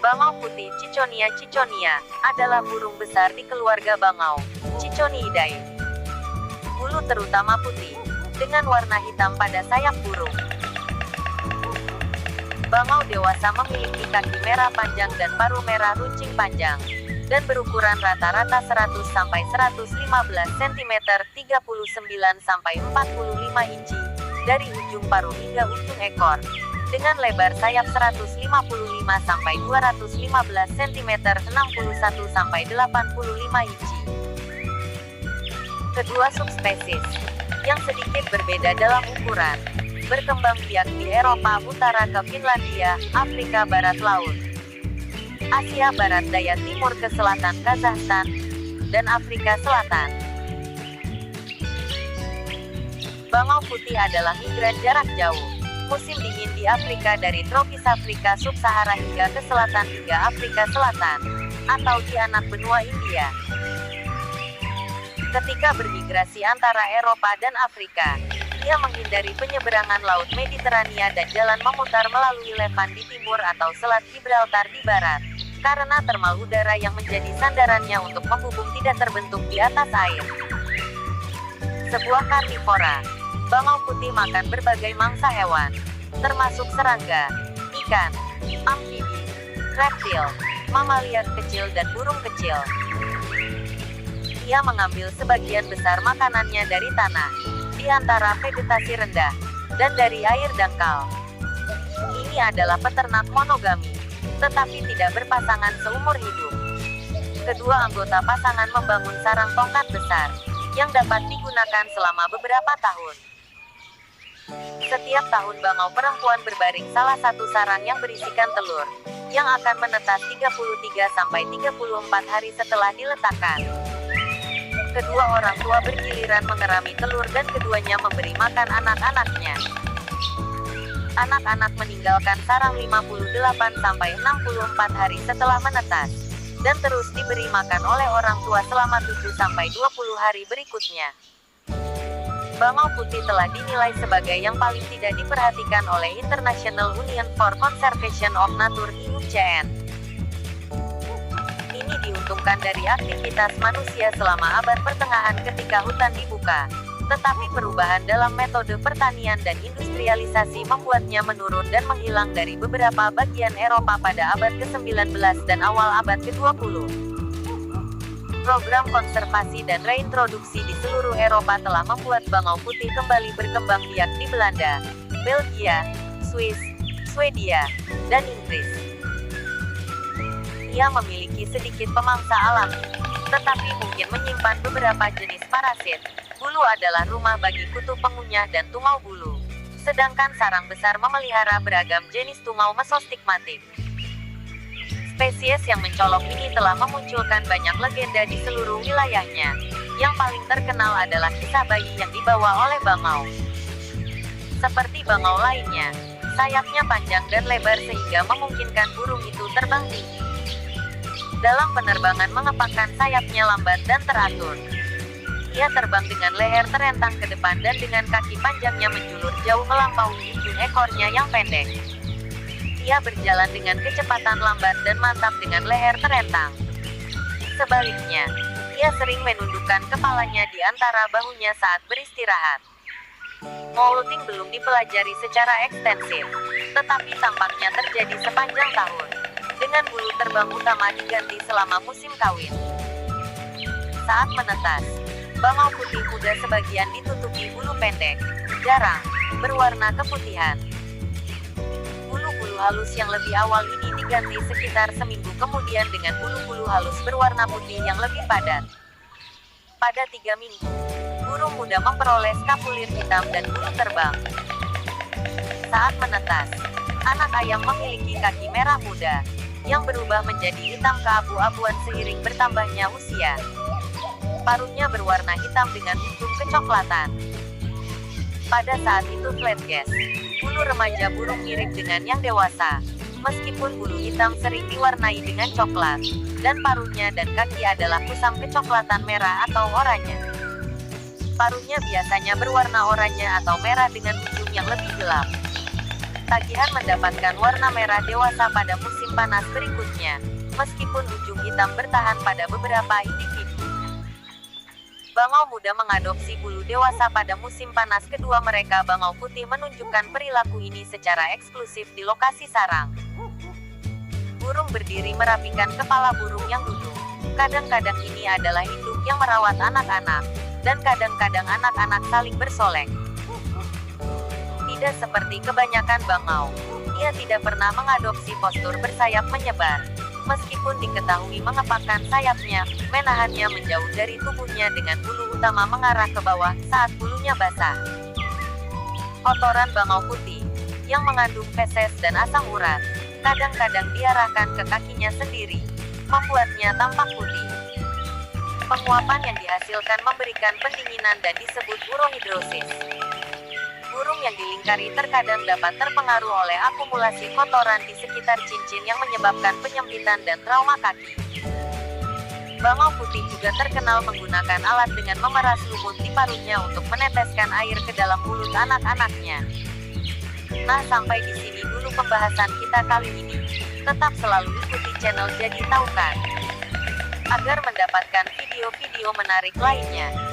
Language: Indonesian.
Bangau putih Ciconia ciconia adalah burung besar di keluarga bangau Ciconiidae. Bulu terutama putih, dengan warna hitam pada sayap burung. Bangau dewasa memiliki kaki merah panjang dan paruh merah runcing panjang, dan berukuran rata-rata 100 sampai 115 cm, 39 sampai 45 inci, dari ujung paruh hingga ujung ekor, dengan lebar sayap 155 sampai 215 cm, 61 sampai 85 inci. Kedua subspesies, yang sedikit berbeda dalam ukuran, berkembang biak di Eropa Utara ke Finlandia, Afrika Barat Laut, Asia Barat Daya Timur ke selatan Kazakhstan, dan Afrika Selatan. Bangau putih adalah migran jarak jauh, musim dingin di Afrika dari tropis Afrika Sub-Sahara hingga ke selatan hingga Afrika Selatan, atau di anak benua India. Ketika bermigrasi antara Eropa dan Afrika, ia menghindari penyeberangan Laut Mediterania dan jalan memutar melalui Levant di timur atau Selat Gibraltar di barat, karena termal udara yang menjadi sandarannya untuk membubung tidak terbentuk di atas air. Sebuah karnivora, bangau putih makan berbagai mangsa hewan, termasuk serangga, ikan, amfibi, reptil, mamalia kecil dan burung kecil. Ia mengambil sebagian besar makanannya dari tanah, di antara vegetasi rendah, dan dari air dangkal. Ini adalah peternak monogami, tetapi tidak berpasangan seumur hidup. Kedua anggota pasangan membangun sarang tongkat besar, yang dapat digunakan selama beberapa tahun. Setiap tahun bangau perempuan berbaring salah satu sarang yang berisikan telur, yang akan menetas 33-34 hari setelah diletakkan. Kedua orang tua bergiliran mengerami telur dan keduanya memberi makan anak-anaknya. Anak-anak meninggalkan sarang 58-64 hari setelah menetas, dan terus diberi makan oleh orang tua selama 7-20 hari berikutnya. Bangau putih telah dinilai sebagai yang paling tidak diperhatikan oleh International Union for Conservation of Nature (IUCN). Ini diuntungkan dari aktivitas manusia selama abad pertengahan ketika hutan dibuka, tetapi perubahan dalam metode pertanian dan industrialisasi membuatnya menurun dan menghilang dari beberapa bagian Eropa pada abad ke-19 dan awal abad ke-20. Program konservasi dan reintroduksi di seluruh Eropa telah membuat bangau putih kembali berkembang biak di Belanda, Belgia, Swiss, Swedia, dan Inggris. Ia memiliki sedikit pemangsa alami, tetapi mungkin menyimpan beberapa jenis parasit. Bulu adalah rumah bagi kutu pengunyah dan tungau bulu, sedangkan sarang besar memelihara beragam jenis tungau mesostigmatik. Spesies yang mencolok ini telah memunculkan banyak legenda di seluruh wilayahnya. Yang paling terkenal adalah kisah bayi yang dibawa oleh bangau. Seperti bangau lainnya, sayapnya panjang dan lebar sehingga memungkinkan burung itu terbang tinggi. Dalam penerbangan mengepakkan sayapnya lambat dan teratur. Ia terbang dengan leher terentang ke depan dan dengan kaki panjangnya menjulur jauh melampaui ujung ekornya yang pendek. Ia berjalan dengan kecepatan lambat dan mantap dengan leher terentang. Sebaliknya, ia sering menundukkan kepalanya di antara bahunya saat beristirahat. Molting belum dipelajari secara ekstensif, tetapi tampaknya terjadi sepanjang tahun, dengan bulu terbang utama diganti selama musim kawin. Saat menetas, bangau putih muda sebagian ditutupi bulu pendek, jarang, berwarna keputihan. Bulu-bulu halus yang lebih awal ini diganti sekitar seminggu kemudian dengan bulu-bulu halus berwarna putih yang lebih padat. Pada 3 minggu, burung muda memperoleh skapulir hitam dan bulu terbang. Saat menetas, anak ayam memiliki kaki merah muda, yang berubah menjadi hitam keabu-abuan seiring bertambahnya usia. Paruhnya berwarna hitam dengan ujung kecoklatan. Pada saat itu flatges, bulu remaja burung mirip dengan yang dewasa, meskipun bulu hitam sering diwarnai dengan coklat, dan paruhnya dan kaki adalah kusam kecoklatan merah atau oranye. Paruhnya biasanya berwarna oranye atau merah dengan ujung yang lebih gelap. Ketagihan mendapatkan warna merah dewasa pada musim panas berikutnya, meskipun ujung hitam bertahan pada beberapa individu. Bangau muda mengadopsi bulu dewasa pada musim panas kedua mereka. Bangau putih menunjukkan perilaku ini secara eksklusif di lokasi sarang. Burung berdiri merapikan kepala burung yang duduk. Kadang-kadang ini adalah induk yang merawat anak-anak, dan kadang-kadang anak-anak saling bersolek. Tidak seperti kebanyakan bangau, ia tidak pernah mengadopsi postur bersayap menyebar. Meskipun diketahui mengepakkan sayapnya, menahannya menjauh dari tubuhnya dengan bulu utama mengarah ke bawah saat bulunya basah. Kotoran bangau putih, yang mengandung feses dan asam urat, kadang-kadang diarahkan ke kakinya sendiri, membuatnya tampak putih. Penguapan yang dihasilkan memberikan pendinginan dan disebut urohidrosis. Burung yang dilingkari terkadang dapat terpengaruh oleh akumulasi kotoran di sekitar cincin yang menyebabkan penyempitan dan trauma kaki. Bangau putih juga terkenal menggunakan alat dengan memeras lumut di paruhnya untuk meneteskan air ke dalam mulut anak-anaknya. Nah, sampai di sini dulu pembahasan kita kali ini. Tetap selalu ikuti channel Jadi Tahu Kan, agar mendapatkan video-video menarik lainnya.